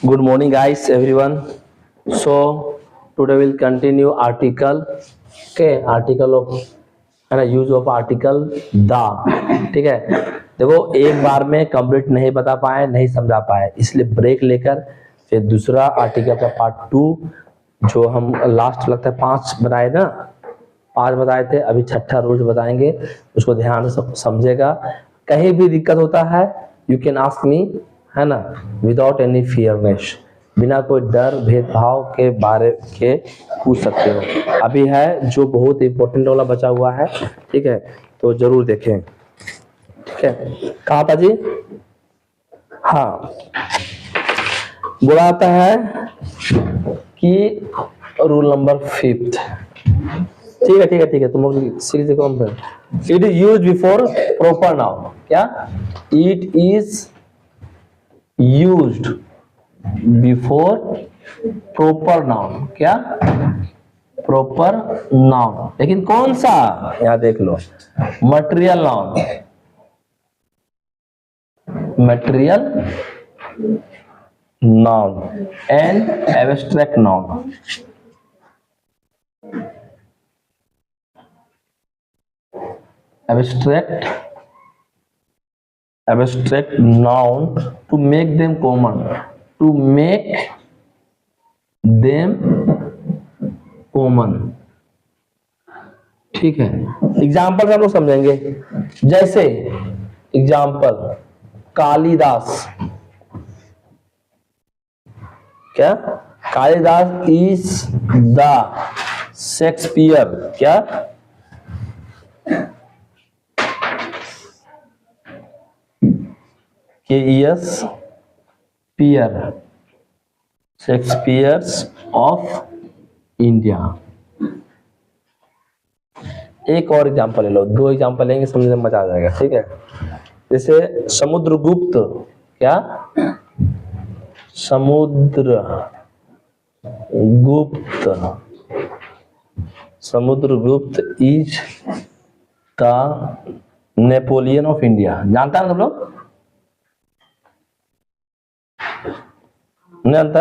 Good morning, guys, everyone. So today we'll continue article. Okay, article of है ना, use of article the. ठीक है, देखो एक बार में कंप्लीट नहीं बता पाए, नहीं समझा पाए, इसलिए ब्रेक लेकर फिर दूसरा आर्टिकल का पार्ट 2 जो हम लास्ट लगता है 5 बताए ना, 5 बताए थे, अभी छठा रोज बताएंगे। उसको ध्यान से समझेगा। कहीं भी दिक्कत होता है यू कैन आस्क मी, है ना, विदाउट एनी फियरनेस, बिना कोई डर भेदभाव के बारे के पूछ सकते हो। अभी है जो बहुत इंपॉर्टेंट वाला बचा हुआ है, ठीक है, तो जरूर देखें। ठीक है, कहा था जी? हाँ, बोला आता है कि रूल नंबर 5। ठीक है ठीक है ठीक है, तुम लोग सीरीज कौन पे? It is use before proper noun. क्या? It is used before proper noun. क्या? Proper noun. लेकिन कौन सा? यहां देख लो, material noun, material noun and abstract noun. abstract noun to make them common, to make them common। ठीक है, एग्जाम्पल हम लोग समझेंगे। जैसे एग्जाम्पल, कालिदास। क्या? Kalidas is the Shakespeare. क्या? K-E-S peer, Shakespeare's of India. एक और एग्जांपल ले लो, 2 एग्जांपल लेंगे, समझने में मजा आ जाएगा। ठीक है, जैसे समुद्रगुप्त। क्या? Samudragupta is the Napoleon of India. जानता है तुम लोग? नहीं जानता?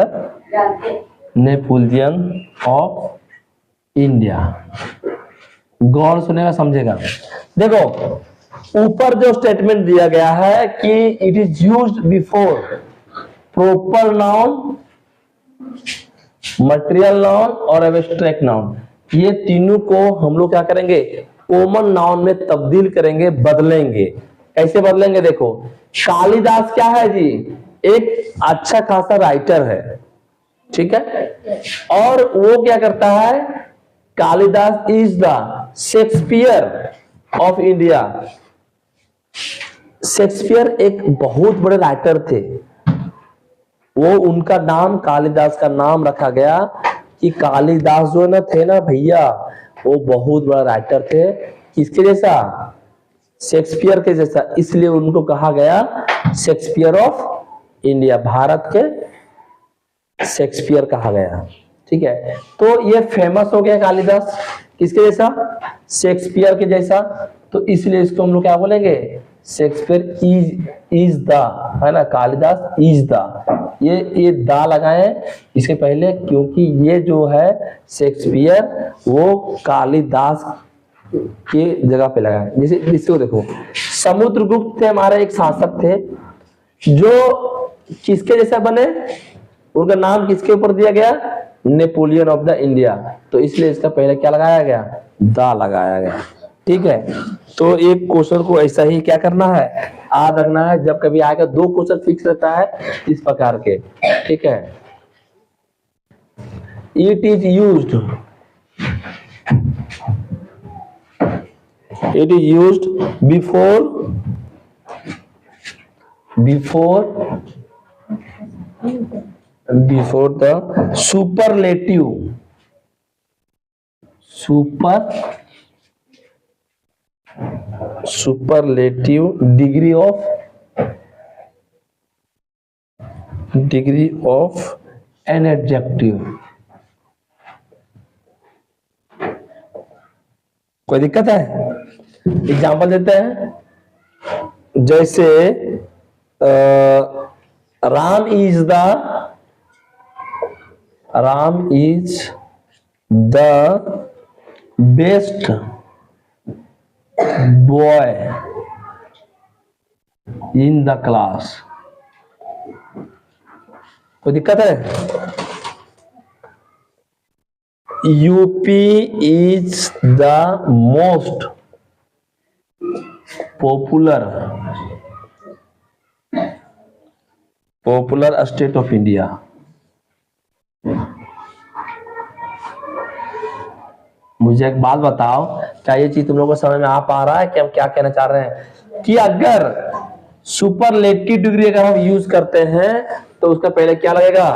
Napoleon of India. गौर सुनेगा, समझेगा। देखो ऊपर जो स्टेटमेंट दिया गया है कि it is used before proper noun, material noun और एब्स्ट्रैक्ट नाउन, ये तीनों को हम लोग क्या करेंगे? कॉमन नाउन में तब्दील करेंगे, बदलेंगे। कैसे बदलेंगे? देखो, कालिदास क्या है जी? एक अच्छा खासा राइटर है, ठीक है, और वो क्या करता है? Kalidas is the Shakespeare of India. Shakespeare एक बहुत बड़े राइटर थे, वो उनका नाम, कालिदास का नाम रखा गया कि कालिदास जो ना थे ना भैया, वो बहुत बड़ा राइटर थे। किसके जैसा? शेक्सपियर के जैसा, इसलिए उनको कहा गया शेक्सपियर ऑफ इंडिया, भारत के शेक्सपियर कहा गया। ठीक है, तो ये फेमस हो गया कालिदास किसके जैसा? शेक्सपियर के जैसा, तो इसलिए इसको हम लोग क्या बोलेंगे? शेक्सपियर इज द, है ना, कालिदास इज द। ये द लगाए इसके पहले, क्योंकि ये जो है शेक्सपियर वो कालिदास के जगह पे लगाए। जैसे इसको देखो, समुद्रगुप्त थे हमारे एक शासक थे, जो किसके जैसा बने? उनका नाम किसके ऊपर दिया गया? नेपोलियन ऑफ द इंडिया, तो इसलिए इसका पहले क्या लगाया गया? द लगाया गया। ठीक है, तो एक क्वेश्चन को ऐसा ही क्या करना है? याद रखना है। जब कभी आएगा 2 क्वेश्चन फिक्स रहता है इस प्रकार के। ठीक है, it is used, it is used before the superlative degree of an adjective। कोई दिक्कत है? एग्जाम्पल देते हैं। जैसे Ram is the Ram is the best boy in the class. कोई दिक्कत है? UP is the most popular state of India. मुझे एक बात बताओ, क्या ये चीज तुम लोगों को समझ में आ पा रहा है कि हम क्या कहना चाह रहे हैं? कि अगर सुपरलेटिव डिग्री अगर हम यूज करते हैं तो उसका पहले क्या लगेगा?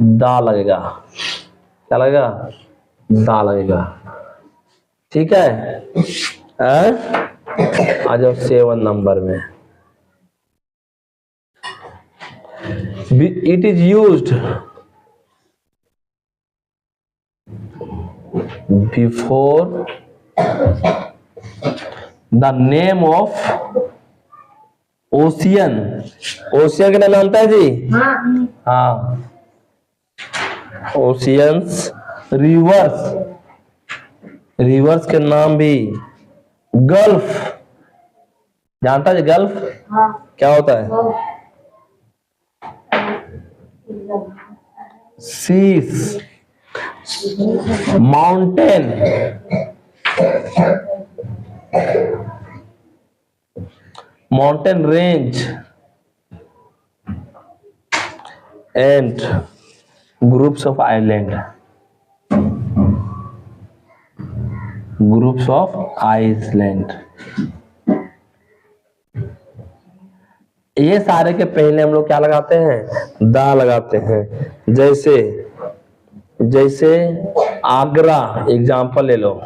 दा लगेगा। क्या लगेगा? दा लगेगा। ठीक है? आ जाओ 7 नंबर में। It is used before the name of ocean. Ocean के नाम जानता है जी? हाँ। ओशियंस रिवर्स के नाम भी गल्फ। जानता है जी गल्फ? क्या होता है? Seas, mountain, range and groups of island. ये सारे के पहले हम लोग क्या लगाते हैं? दा लगाते हैं। जैसे आगरा एग्जाम्पल ले लो।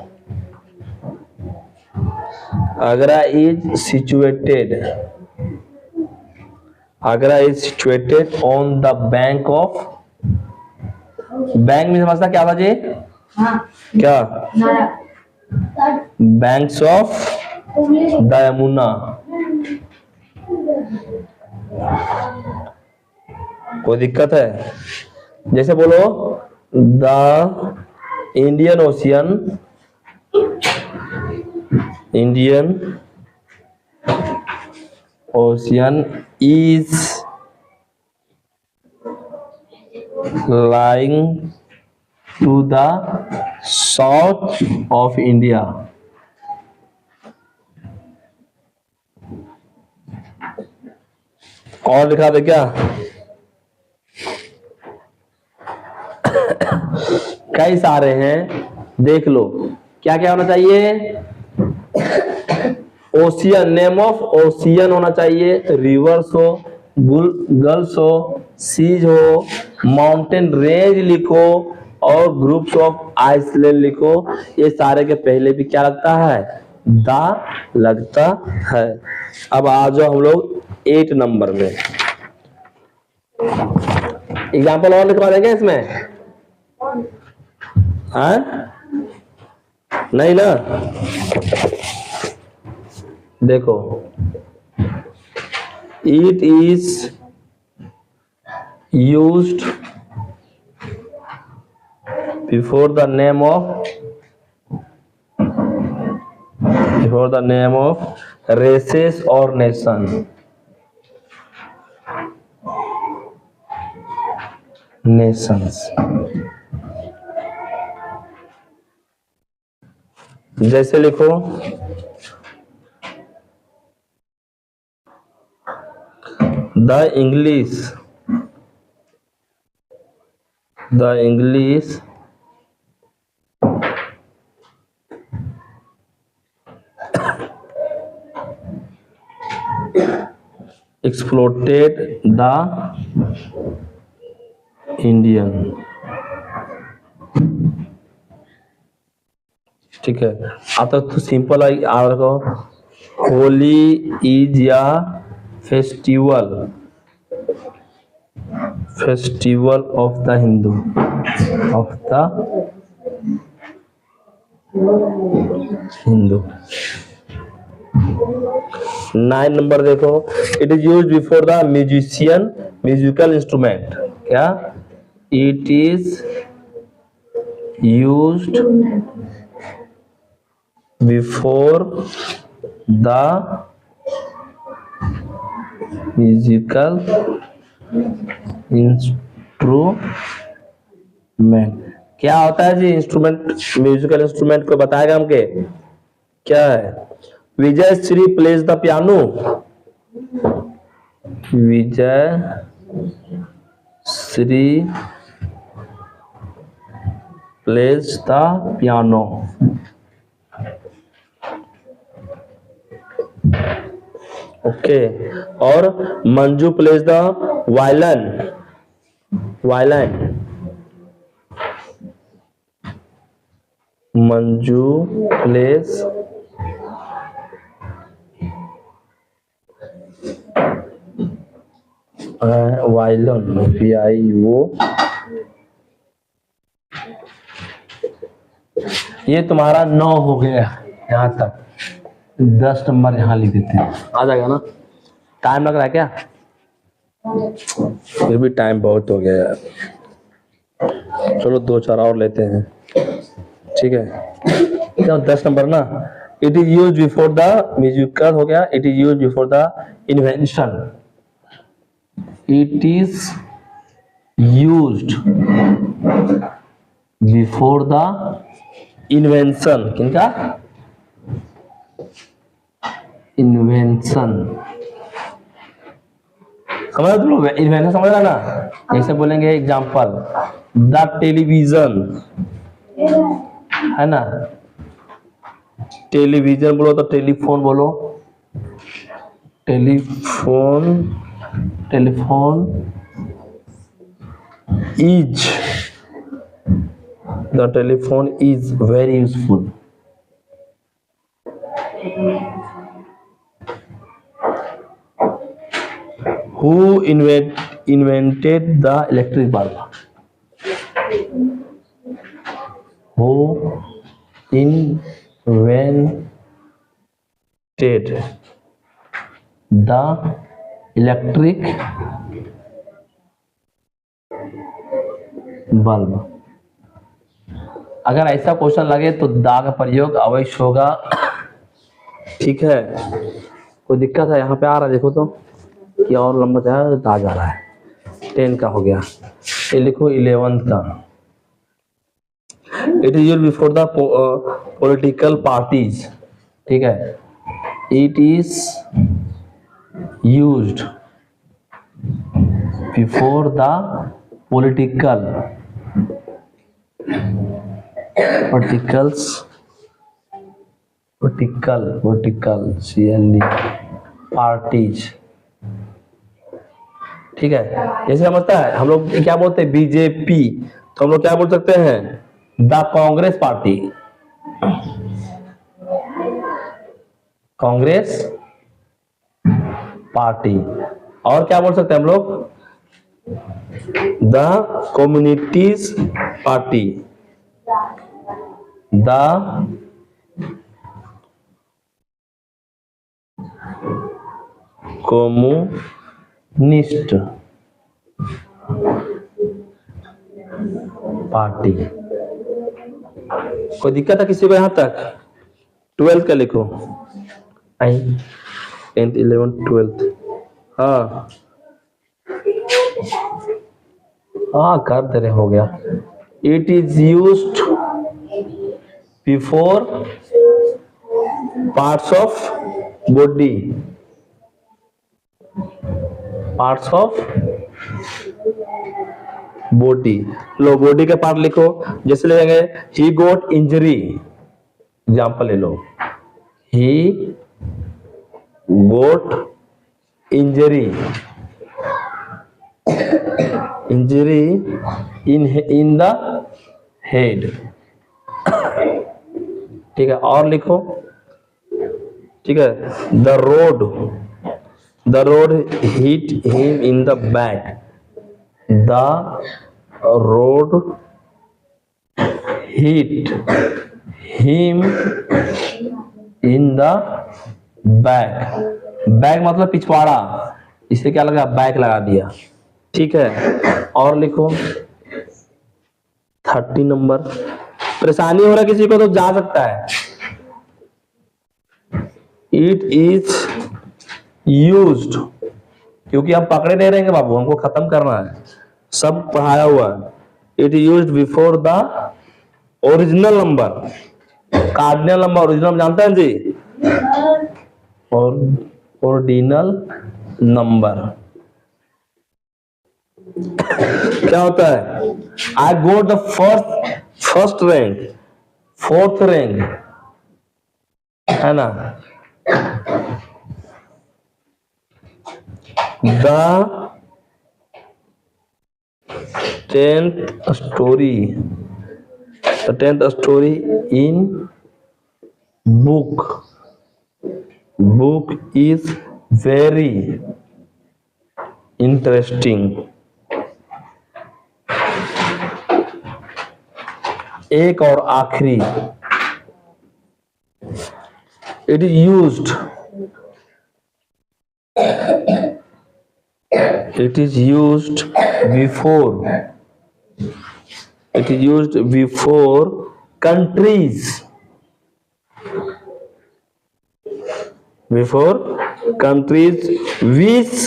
Agra is situated on the bank of. Bank में समझता क्या था जी? क्या? Banks of the Yamuna. कोई दिक्कत है? जैसे बोलो the Indian Ocean is lying to the south of India. और लिखा दे क्या? कई सारे हैं, देख लो। क्या क्या होना चाहिए? ओशियन, नेम ऑफ ओशियन होना चाहिए, रिवर्स हो, गल्स हो, सीज हो, माउंटेन रेंज लिखो और ग्रुप्स ऑफ आइसलैंड लिखो। ये सारे के पहले भी क्या लगता है? दा लगता है। अब आ जाओ हम लोग 8 नंबर में। एग्जाम्पल और लिखवा देंगे इसमें? हाँ? नहीं ना? देखो, it is used before the name of races or nations। जैसे लिखो The English exploited the Indian। ठीक है, अब तक तो सिंपल है। आप रखो Holi is a festival of the Hindu, 9 नंबर देखो, it is used before the musical instrument. क्या? It is used before the musical instrument. क्या होता है जी इंस्ट्रूमेंट, म्यूजिकल इंस्ट्रूमेंट को बताएगा हमके क्या है। Vijay Shri plays the piano, Vijay Shri plays the piano. Okay, और Manju plays the violin, violin, Manju plays violin, VIO। ये तुम्हारा 9 हो गया यहाँ तक, 10 नंबर यहाँ लिख देते हैं, आ जाएगा ना। टाइम लग रहा है क्या? फिर भी टाइम बहुत हो गया यार, चलो 2-4 और लेते हैं, ठीक है। क्या 10 नंबर ना। It is use before the musical हो गया, it is use before the invention, it is used before the invention, किनका? इन्वेंशन। समझ तुम लोग इन्वेंशन, समझ रहा ना। जैसे बोलेंगे एग्जाम्पल, द टेलीविजन है ना, टेलीविजन बोलो तो टेलीफोन बोलो, telephone, telephone is, the telephone is very useful. Who invented the electric bulb? Who invented the electric bulb? अगर ऐसा क्वेश्चन लगे तो दा का प्रयोग अवश्य होगा, ठीक है। कोई दिक्कत है? यहाँ पे आ रहा है देखो तो, कि और लंबा आ जा रहा है। 10 का हो गया, ये लिखो 11th का। It is used before the political parties, ठीक है। It is used before the political CLE parties, ठीक है। जैसे समझता है हम लोग क्या बोलते हैं बीजेपी, तो हम लोग क्या बोल सकते हैं? The Congress party, Congress party. और क्या बोल सकते हैं हम लोग? The communities party, the communist party. कोई दिक्कत है किसी को यहाँ तक? 12th का लिखो, 10th 11th 12th। हाँ हाँ कर दे रहे, हो गया। It is used before parts of body, parts of body. लो बॉडी के पार्ट लिखो, जैसे लेंगे ही गोट इंजरी, एग्जाम्पल ले लो, he got injury, injury in the head, ठीक है। और लिखो, ठीक है। The rod hit him in the back, the rod hit him in the back, back मतलब पिछवाड़ा, इसे क्या लगा? बैक लगा दिया, ठीक है। और लिखो 30 नंबर, परेशानी हो रहा है किसी को तो जा सकता है। इट इज यूज्ड, क्योंकि हम पकड़े नहीं रहेंगे बाबू, हमको खत्म करना है, सब पढ़ाया हुआ है। It used before the original number, cardinal number, original जानते हैं जी, और ऑर्डिनल नंबर क्या होता है? I got the first rank, fourth rank, है ना। The 10th story in book is very interesting। एक और आखिरी, it is used before countries which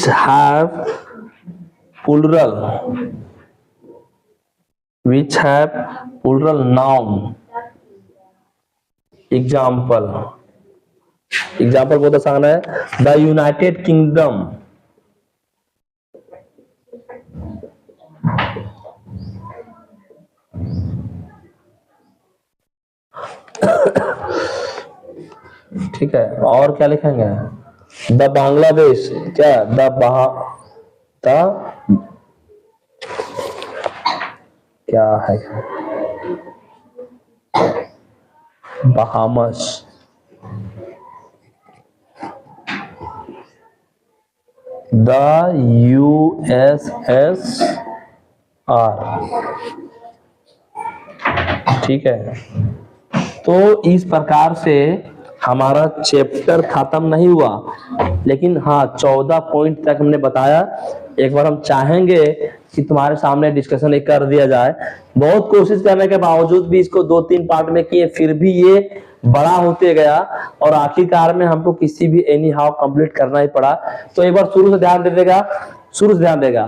have plural noun। Example बहुत आसान है, द यूनाइटेड किंगडम, ठीक है। और क्या लिखेंगे? द बांग्लादेश, क्या क्या है, बहामस, द USSR, ठीक है। तो इस प्रकार से हमारा चैप्टर खत्म नहीं हुआ, लेकिन हाँ 14 पॉइंट तक हमने बताया। एक बार हम चाहेंगे कि तुम्हारे सामने डिस्कशन एक कर दिया जाए। बहुत कोशिश करने के बावजूद भी इसको 2-3 पार्ट में किए, फिर भी ये बड़ा होते गया और आखिरकार में हमको किसी भी एनी हाउ कंप्लीट करना ही पड़ा। तो एक बार शुरू से ध्यान देगा,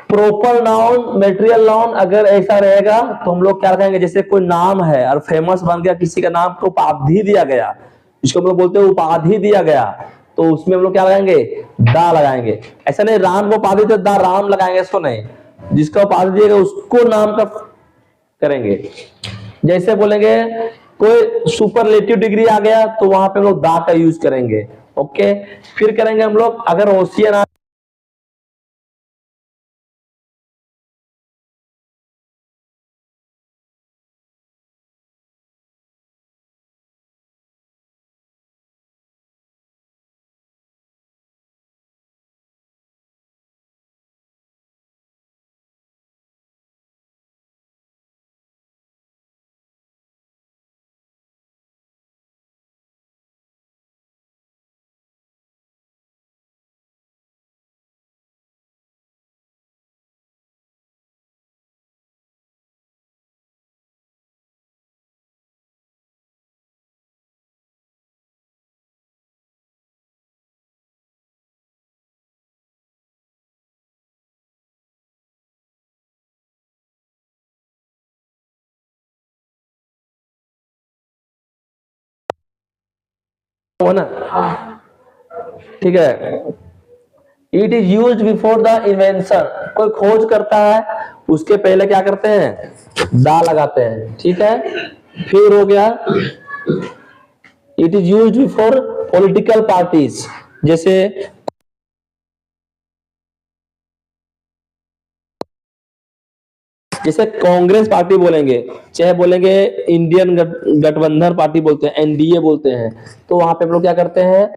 प्रॉपर नाउन, मेटेरियल नाउन अगर ऐसा रहेगा तो हम लोग क्या रखेंगे, जैसे कोई नाम है और फेमस बन गया, किसी का नाम को उपाधि दिया गया, इसको हम लोग बोलते हैं उपाधि दिया गया, तो उसमें हम लोग क्या लगाएंगे? दा लगाएंगे। ऐसा नहीं राम को उपाधि तो दा राम लगाएंगे, इसको नहीं, जिसका उपाधि दिएगा उसको नाम का करेंगे। जैसे बोलेंगे कोई सुपरलेटिव डिग्री आ गया तो वहां पे हम लोग दा का यूज करेंगे। ओके, फिर करेंगे हम लोग अगर ओशियन हो ना, ठीक है। It is use before the invention, कोई खोज करता है उसके पहले क्या करते हैं? दा लगाते हैं, ठीक है। फिर हो गया it is use before political parties, जैसे कांग्रेस पार्टी बोलेंगे, चाहे बोलेंगे इंडियन गठबंधन पार्टी बोलते हैं, NDA बोलते हैं, तो वहां पे हम लोग क्या करते हैं?